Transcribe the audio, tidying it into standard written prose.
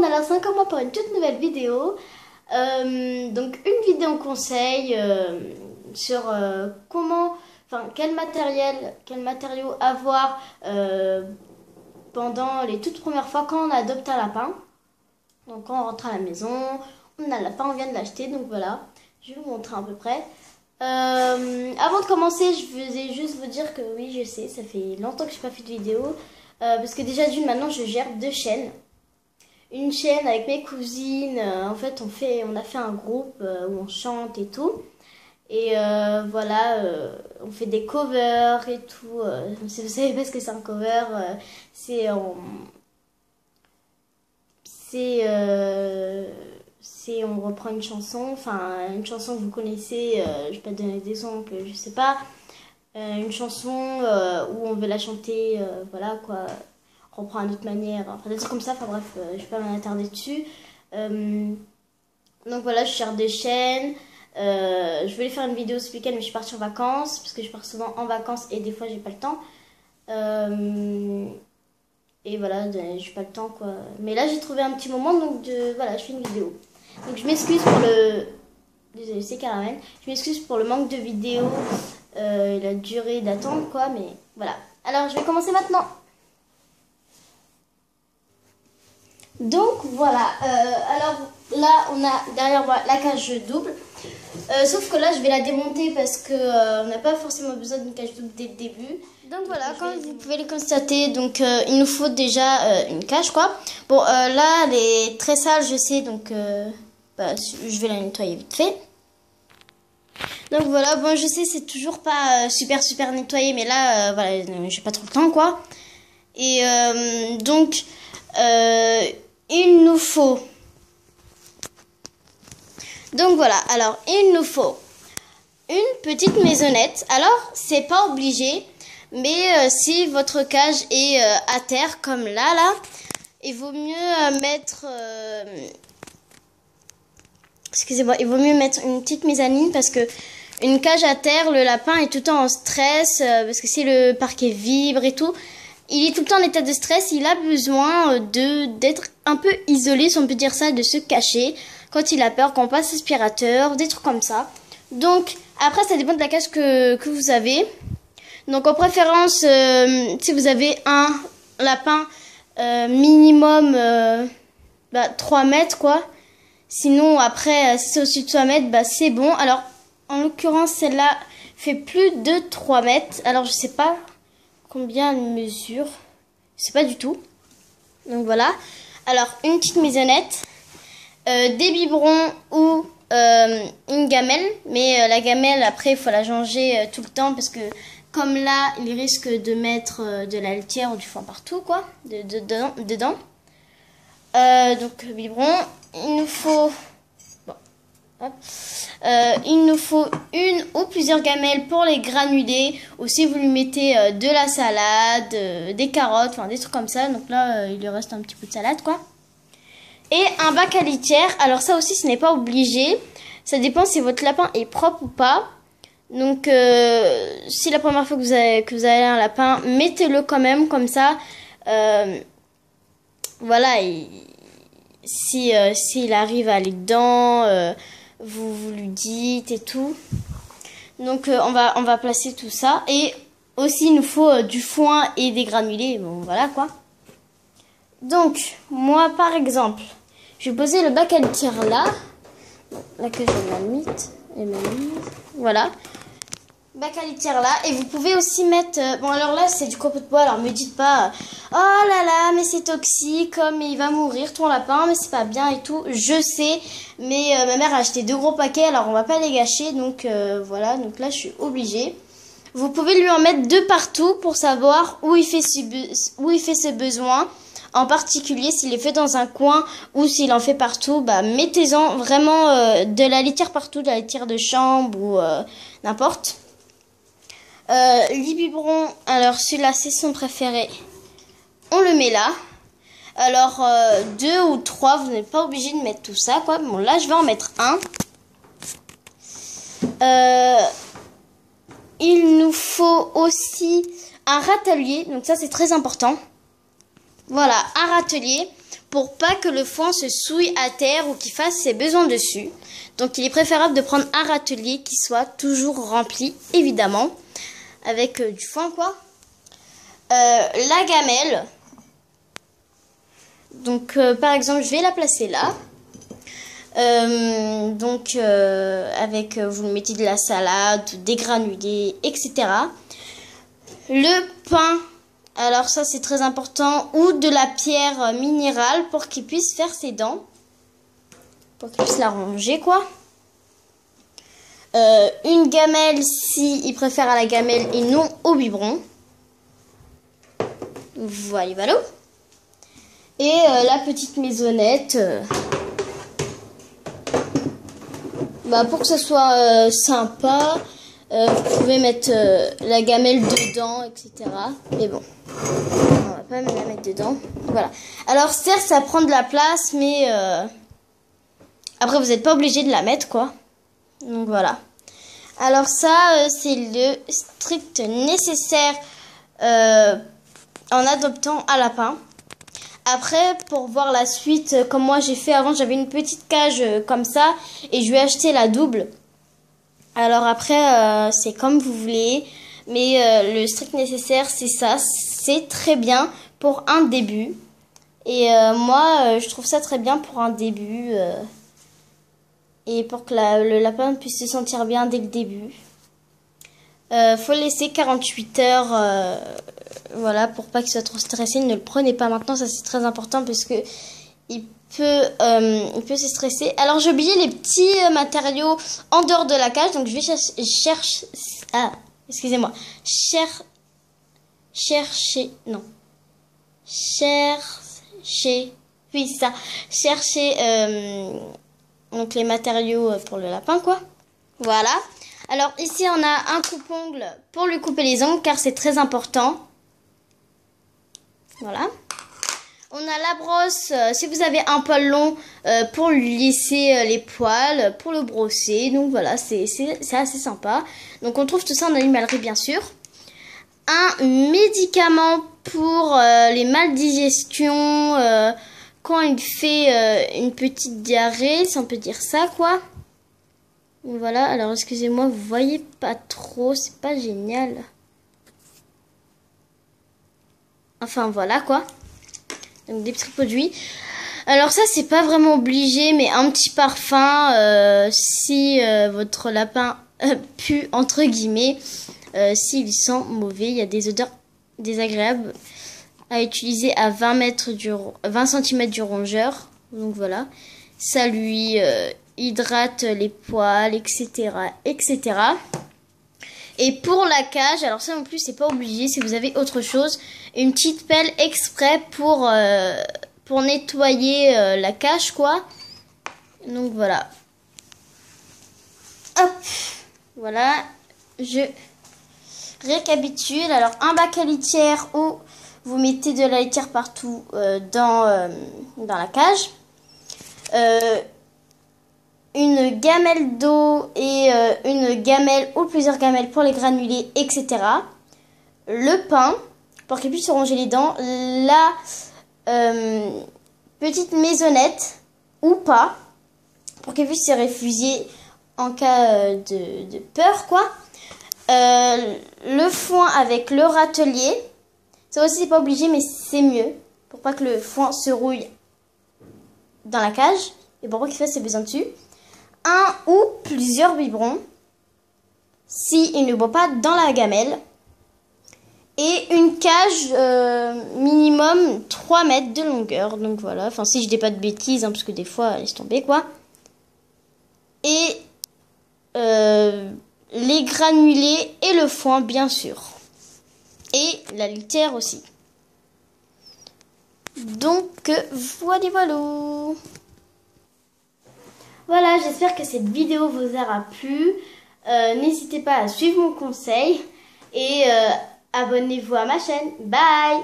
monde, alors c'est encore moi pour une toute nouvelle vidéo. Donc une vidéo conseil sur comment, enfin quel matériaux avoir pendant les toutes premières fois quand on adopte un lapin. Donc quand on rentre à la maison, on a le lapin, on vient de l'acheter, donc voilà. Je vais vous montrer à peu près. Avant de commencer, je voulais juste vous dire que oui, je sais, ça fait longtemps que je n'ai pas fait de vidéo. Parce que déjà maintenant je gère 2 chaînes. Une chaîne avec mes cousines, en fait on a fait un groupe où on chante et tout. Et voilà, on fait des covers et tout. Si vous savez pas ce que c'est un cover, on reprend une chanson que vous connaissez, je vais pas donner d'exemple, je sais pas, une chanson où on veut la chanter, voilà quoi, on reprend à notre manière, enfin des trucs comme ça, enfin bref, je vais pas m'attarder dessus. Donc voilà, je cherche des chaînes, je voulais faire une vidéo ce week-end mais je suis partie en vacances, parce que je pars souvent en vacances et des fois j'ai pas le temps. Et voilà, j'ai pas le temps quoi. Mais là j'ai trouvé un petit moment, donc voilà, je fais une vidéo. Donc je m'excuse pour le... Désolée, c'est Caramel. Je m'excuse pour le manque de vidéos, la durée d'attente quoi, mais voilà. Alors je vais commencer maintenant. Donc voilà, alors là on a derrière moi la cage double. Sauf que là je vais la démonter parce que on n'a pas forcément besoin d'une cage double dès le début. Donc voilà, comme vous pouvez le constater, donc il nous faut déjà une cage quoi. Bon là elle est très sale je sais, donc je vais la nettoyer vite fait. Donc voilà, bon je sais c'est toujours pas super nettoyé, mais là voilà, j'ai pas trop le temps quoi. Et donc il nous faut... Donc voilà, alors il nous faut une petite maisonnette. Alors c'est pas obligé, mais si votre cage est à terre comme là, il vaut mieux mettre... excusez-moi, il vaut mieux mettre une petite mezzanine parce que une cage à terre, le lapin est tout le temps en stress parce que si le parquet vibre et tout, il est tout le temps en état de stress, il a besoin d'être un peu isolé, si on peut dire ça, de se cacher quand il a peur, quand on passe l'aspirateur, des trucs comme ça. Donc, après, ça dépend de la cage que vous avez. Donc, en préférence, si vous avez un lapin minimum 3 mètres, quoi. Sinon, après, si c'est au-dessus de 3 mètres, c'est bon. Alors, en l'occurrence, celle-là fait plus de 3 mètres. Alors, je sais pas combien elle mesure, je sais pas du tout. Donc voilà. Alors une petite maisonnette, des biberons ou une gamelle. Mais la gamelle après il faut la changer tout le temps parce que comme là il risque de mettre de la litière ou du foin partout quoi, dedans. Donc biberon, il nous faut... il nous faut une ou plusieurs gamelles pour les granulés, ou si vous lui mettez de la salade, des carottes, enfin des trucs comme ça. Donc là il lui reste un petit peu de salade quoi. Et un bac à litière. Alors ça aussi ce n'est pas obligé, ça dépend si votre lapin est propre ou pas. Donc si la première fois que vous avez un lapin, mettez-le quand même comme ça. Voilà, s'il arrive à aller dedans, vous lui dites et tout. Donc on va placer tout ça. Et aussi il nous faut du foin et des granulés. Bon voilà quoi. Donc moi par exemple, je vais poser le bac à litière là. Là que j'ai ma limite. Voilà. Bac à litière là. Et vous pouvez aussi mettre... bon alors là c'est du copeaux de bois. Alors me dites pas oh là là mais c'est toxique, comme il va mourir ton lapin, mais c'est pas bien et tout. Je sais, mais ma mère a acheté 2 gros paquets, alors on va pas les gâcher. Donc voilà, donc là je suis obligée. Vous pouvez lui en mettre 2 partout pour savoir où il fait ses besoins. En particulier s'il est fait dans un coin ou s'il en fait partout, mettez-en vraiment de la litière partout, de la litière de chambre ou n'importe. Les biberons, alors celui-là c'est son préféré, on le met là. Alors 2 ou 3, vous n'êtes pas obligé de mettre tout ça quoi. Bon là je vais en mettre un. Il nous faut aussi un râtelier, donc ça c'est très important. Voilà, un râtelier. pour pas que le foin se souille à terre ou qu'il fasse ses besoins dessus. Donc il est préférable de prendre un râtelier qui soit toujours rempli, évidemment, avec du foin quoi. La gamelle, donc par exemple je vais la placer là. Avec vous mettez de la salade, des granulés, etc. Le pain, alors ça c'est très important, ou de la pierre minérale pour qu'il puisse faire ses dents, pour qu'il puisse la ranger quoi. Une gamelle si il préfère à la gamelle et non au biberon. Voilà. Et la petite maisonnette. Pour que ce soit sympa, vous pouvez mettre la gamelle dedans, etc. Mais bon, on va pas la mettre dedans. Voilà. Alors certes, ça prend de la place, mais après vous n'êtes pas obligé de la mettre, quoi. Donc voilà. Alors ça, c'est le strict nécessaire en adoptant un lapin. Après, pour voir la suite, comme moi j'ai fait avant, j'avais une petite cage comme ça et je lui ai acheté la double. Alors après, c'est comme vous voulez, mais le strict nécessaire, c'est ça. C'est très bien pour un début. Et moi, je trouve ça très bien pour un début. Et pour que le lapin puisse se sentir bien dès le début. Faut le laisser 48 heures, voilà, pour pas qu'il soit trop stressé. Ne le prenez pas maintenant, ça c'est très important parce que il peut se stresser. Alors j'ai oublié les petits matériaux en dehors de la cage, donc je vais chercher, donc les matériaux pour le lapin quoi. Voilà. Alors ici on a un coupe-ongle pour lui couper les ongles car c'est très important. Voilà. On a la brosse si vous avez un poil long pour lui lisser les poils, pour le brosser. Donc voilà, c'est assez sympa. Donc on trouve tout ça en animalerie bien sûr. Un médicament pour les maldigestions quand il fait une petite diarrhée, si on peut dire ça quoi. Voilà, alors excusez-moi, vous voyez pas trop, c'est pas génial. Enfin voilà quoi. Donc des petits produits. Alors ça c'est pas vraiment obligé, mais un petit parfum si votre lapin pue entre guillemets, s'il sent mauvais, il y a des odeurs désagréables à utiliser à 20 cm du rongeur. Donc voilà, ça lui hydrate les poils, etc., etc. Et pour la cage, alors ça non plus c'est pas obligé, si vous avez autre chose, une petite pelle exprès pour nettoyer la cage quoi. Donc voilà. Hop, voilà, je récapitule. Alors un bac à litière où vous mettez de la litière partout dans la cage. Une gamelle d'eau et une gamelle ou plusieurs gamelles pour les granulés, etc. Le pain, pour qu'il puisse se ronger les dents. La petite maisonnette, ou pas, pour qu'il puisse se réfugier en cas de peur, quoi. Le foin avec le râtelier. Ça aussi, c'est pas obligé, mais c'est mieux. Pour pas que le foin se rouille dans la cage. Et pour pas qu'il fasse ses besoins dessus. Un ou plusieurs biberons, s'il ne boit pas dans la gamelle. Et une cage minimum 3 mètres de longueur. Donc voilà, enfin si je dis pas de bêtises, hein, parce que des fois, laisse tomber quoi. Et les granulés et le foin, bien sûr. Et la litière aussi. Donc, voilà. Voilà, j'espère que cette vidéo vous aura plu. N'hésitez pas à suivre mon conseil et abonnez-vous à ma chaîne. Bye!